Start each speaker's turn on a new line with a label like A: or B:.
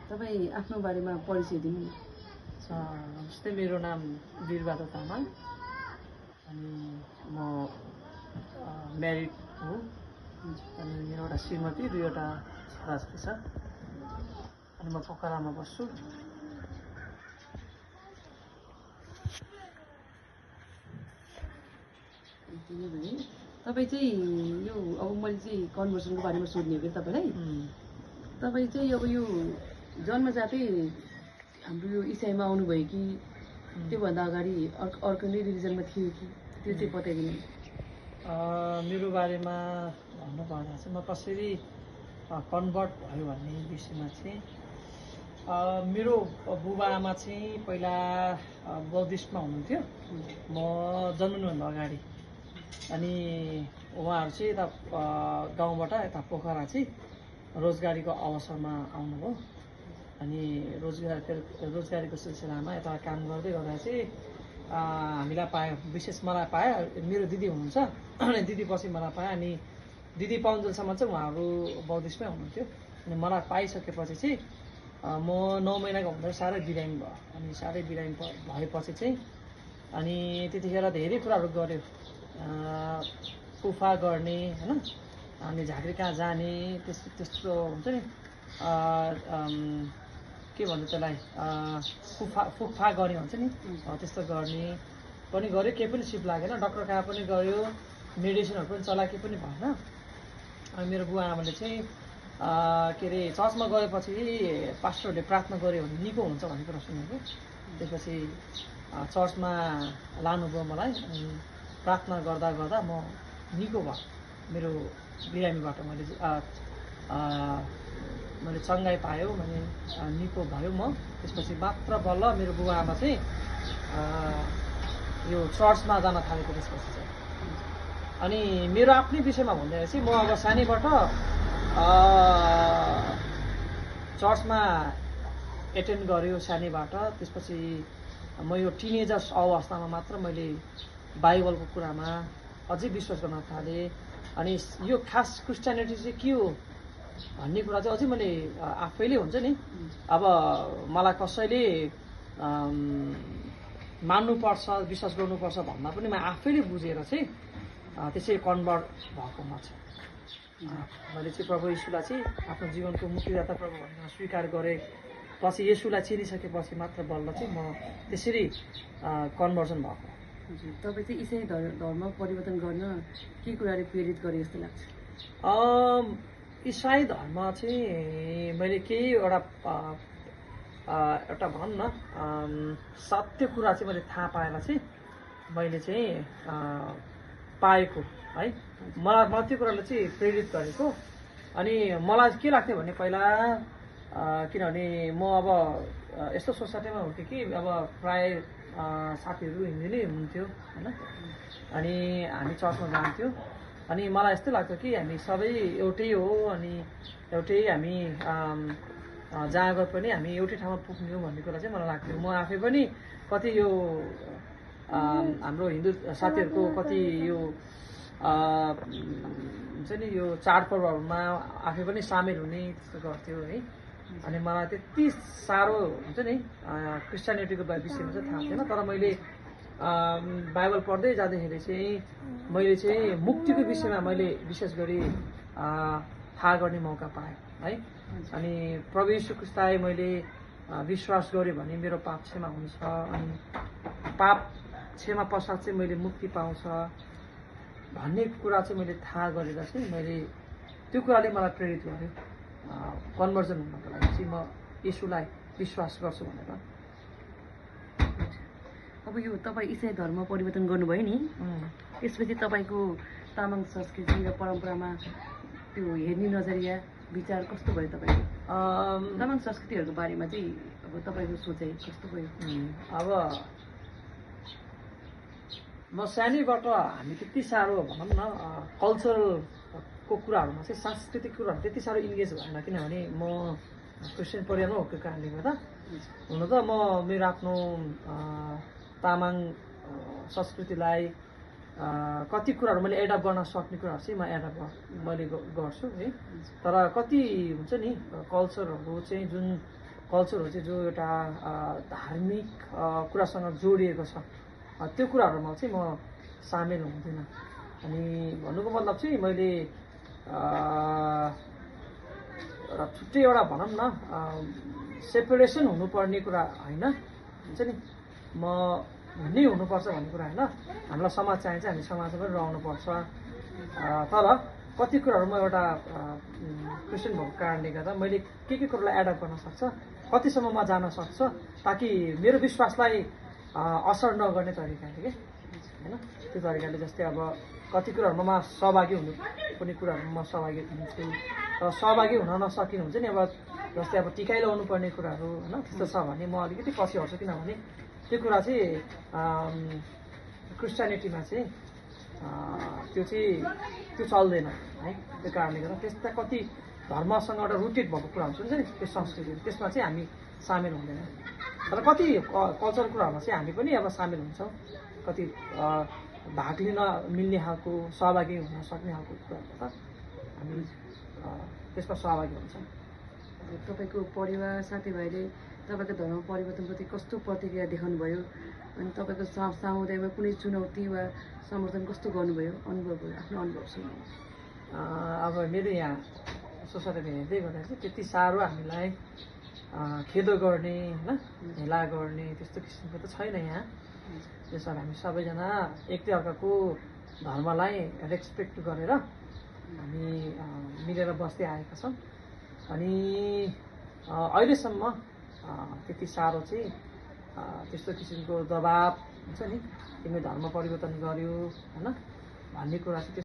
A: तपाईँ आफ्नो बारेमा परिचय दिनु न।
B: नमस्ते, मेरो नाम वीरबहादुर तामाङ अनि म म्यारिड हो। अनि मेरो एउटा श्रीमती, 2वटा छोराछोरी छ अनि म पोखरामा बस्छु।
A: तपाईँ चाहिँ यो अब मैले चाहिँ कन्भर्सनको बारेमा सोध्ने हो कि तपाईँलाई। तपाईँ चाहिँ अब यो जन्मजातै हाम्रो यो इसाईमा आउनुभयो कि त्योभन्दा अगाडि अर्को नै रिलिजनमा थियो कि त्यो चाहिँ बताइदिनु।
B: मेरो बारेमा भन्नुपर्दा चाहिँ म कसरी कन्भर्ट भयो भन्ने विषयमा चाहिँ मेरो बुबा आमा चाहिँ पहिला बौद्धिस्टमा हुनुहुन्थ्यो म जन्मनुभन्दा अगाडि। अनि उहाँहरू चाहिँ यता गाउँबाट यता पोखरा चाहिँ रोजगारीको अवसरमा आउनुभयो। अनि रोजगारीको सिलसिलामा यता काम गर्दै गर्दा चाहिँ हामीलाई पायो, विशेष मलाई पायो। मेरो दिदी हुनुहुन्छ अनि दिदी पछि मलाई पायो। अनि दिदी पाउन्जेलसम्म चाहिँ उहाँहरू बौद्धिस्टमै हुनुहुन्थ्यो। अनि मलाई पाइसकेपछि चाहिँ म 9 महिनाको हुँदा साह्रै बिरामी भयो। अनि साह्रै बिरामी भएपछि चाहिँ अनि त्यतिखेर धेरै कुराहरू गऱ्यो, फुफा गर्ने होइन, अनि झाँक्री कहाँ जाने, त्यस्तो हुन्छ नि, के भन्छ त्यसलाई, फुफा गर्ने हुन्छ नि, त्यस्तो गर्ने पनि गऱ्यो। केही पनि सिप लागेन। डक्टर कहाँ पनि गयो, मेडिसिनहरू पनि चलायो, केही पनि भएन। अनि मेरो बुवा आमाले चाहिँ के अरे चर्चमा गएपछि पास्टरहरूले प्रार्थना गऱ्यो भने निको हुन्छ भन्ने कुरा सुनेको। त्यसपछि चर्चमा लानुभयो मलाई। अनि प्रार्थना गर्दा गर्दा म निको भयो। मेरो बिरामीबाट मैले चङ्गाइ पायो, मैले निको भयो म। त्यसपछि मात्र बल्ल मेरो बुबा आमा चाहिँ यो चर्चमा जान थालेको। त्यसपछि चाहिँ अनि मेरो आफ्नै विषयमा भन्दाखेरि चाहिँ म अब सानैबाट चर्चमा एटेन्ड गर्यो सानैबाट। त्यसपछि म यो टिनेजर्स अवस्थामा मात्र मैले बाइबलको कुरामा अझै विश्वास गर्न थालेँ। अनि यो खास क्रिस्चियनिटी चाहिँ के हो भन्ने कुरा चाहिँ अझै मैले आफैले हुन्छ नि, अब मलाई कसैले मान्नुपर्छ, विश्वास गर्नुपर्छ भन्दा पनि म आफैले बुझेर चाहिँ त्यसै कन्भर्ट भएको म चाहिँ। मैले चाहिँ प्रभु येशूलाई चाहिँ आफ्नो जीवनको मुक्तिदाता प्रभु भनेर स्वीकार गरेपछि, येशूलाई चिनिसकेपछि मात्र बल्ल चाहिँ म त्यसरी कन्भर्सन भएको।
A: तपाईँ चाहिँ इसाई धर्म परिवर्तन गर्न के कुराले प्रेरित गरे जस्तो लाग्छ?
B: इसाई धर्म चाहिँ मैले केही एउटा भनौँ न सत्य कुरा चाहिँ मैले थाहा पाएर चाहिँ मैले चाहिँ पाएको है। मलाई त्यो कुराले चाहिँ प्रेरित गरेको। अनि मलाई के लाग्थ्यो भने पहिला, किनभने म अब यस्तो सोसाइटीमा हुन्थेँ कि अब प्राय साथीहरू हिन्दी नै हुनुहुन्थ्यो होइन। अनि हामी चर्चमा जान्थ्यो। अनि मलाई यस्तो लाग्थ्यो कि हामी सबै एउटै हो। अनि एउटै हामी जहाँ गए पनि हामी एउटै ठाउँमा पुग्ने हो भन्ने कुरा चाहिँ मलाई लाग्थ्यो। म आफै पनि कति यो हाम्रो हिन्दू साथीहरूको कति यो हुन्छ नि, यो चाडपर्वहरूमा आफै पनि सामेल हुने त्यस्तो गर्थ्यो है। अनि मलाई त्यति साह्रो हुन्छ नि क्रिस्चियनिटीको विषयमा चाहिँ थाहा थिएन। तर मैले बाइबल पढ्दै जाँदाखेरि चाहिँ मैले चाहिँ मुक्तिको विषयमा मैले विशेष गरी थाहा गर्ने मौका पाएँ है। अनि प्रभु येशू ख्रीष्टलाई मैले विश्वास गरेँ भने मेरो पाप क्षमा हुन्छ। अनि पाप क्षमा पश्चात चाहिँ मैले मुक्ति पाउँछ भन्ने कुरा चाहिँ मैले थाहा गरेर चाहिँ मैले त्यो कुराले मलाई प्रेरित गर्यो कन्भर्जन हुनको लागि चाहिँ म येशूलाई विश्वास गर्छु भनेर।
A: अब यो तपाईँ इसाई धर्म परिवर्तन गर्नुभयो नि, त्यसपछि तपाईँको तामाङ संस्कृति र परम्परामा त्यो हेर्ने नजरिया विचार कस्तो भयो तपाईँको? तामाङ संस्कृतिहरूको बारेमा चाहिँ अब तपाईँको सोचाइ कस्तो भयो?
B: अब म सानैबाट हामी त्यति साह्रो भनौँ न कल्चरलको कुराहरूमा चाहिँ, सांस्कृतिक कुराहरू त्यति साह्रो इन्गेज भएन। किनभने म क्रिस्चियन परिवारमा भएको कारणले गर्दा। हुन त म मेरो आफ्नो तामाङ संस्कृतिलाई कति कुराहरू मैले एडप्ट गर्न सक्ने कुराहरू चाहिँ मैले गर्छु है। तर कति हुन्छ नि कल्चरहरू चाहिँ जुन कल्चरहरू चाहिँ जो एउटा धार्मिक कुरासँग जोडिएको छ त्यो कुराहरूमा चाहिँ म सामेल हुँदिनँ। अनि भन्नुको मतलब चाहिँ मैले एउटा छुट्टै एउटा भनौँ न सेपरेसन हुनुपर्ने कुरा होइन, हुन्छ नि, म भिन्नै हुनुपर्छ भन्ने कुरा होइन। हामीलाई समाज चाहिन्छ, हामी समाजमा पनि रहनुपर्छ। तर कति कुराहरू म एउटा क्रिस्चियन भएको कारणले गर्दा मैले के कुरालाई एडप्ट गर्न सक्छ, कतिसम्म म जान सक्छ, ताकि मेरो विश्वासलाई असर नगर्ने तरिकाले के होइन, त्यो तरिकाले। जस्तै अब कति कुराहरूमा म सहभागी हुनु पर्ने कुराहरूमा म सहभागी हुन्छु, र सहभागी हुन नसकिनु हुन्छ नि। अब जस्तै अब टिकाइ लगाउनु पर्ने कुराहरू होइन, त्यस्तो छ भने म अलिकति पछि हट्छु, किनभने त्यो कुरा चाहिँ क्रिस्चियनिटीमा चाहिँ त्यो चल्दैन है। त्यो कारणले गर्दा त्यस्ता कति धर्मसँग एउटा रुटेड भएको कुरा हुन्छ नि, त्यो संस्कृतिहरू, त्यसमा चाहिँ हामी सामेल हुँदैन। तर कति कल्चरल कुराहरूमा चाहिँ हामी पनि अब सामेल हुन्छौँ, कति भाग लिन मिल्ने खालको, सहभागी हुन सक्ने खालको कुराहरू त हामी त्यसमा सहभागी हुन्छौँ।
A: तपाईँको परिवार साथीभाइले तपाईँको धर्म परिवर्तनप्रति कस्तो प्रतिक्रिया देखाउनु भयो, अनि तपाईँको समुदायमा कुनै चुनौती वा समर्थन कस्तो गर्नुभयो, अनुभव भयो, आफ्नो अनुभव सुनाउनु।
B: अब मेरो यहाँ सोसाइटीमा हेर्दै गर्दा चाहिँ त्यति साह्रो हामीलाई खेदो गर्ने होइन, हेला गर्ने त्यस्तो किसिमको त छैन यहाँ। त्यसमा हामी सबैजना एकtai अर्काको धर्मलाई रेस्पेक्ट गरेर हामी मिलेर बस्दै आएका छौँ। अनि अहिलेसम्म त्यति साह्रो चाहिँ त्यस्तो किसिमको दबाब हुन्छ नि, तिमीले धर्म परिवर्तन गर्यो होइन भन्ने कुरा चाहिँ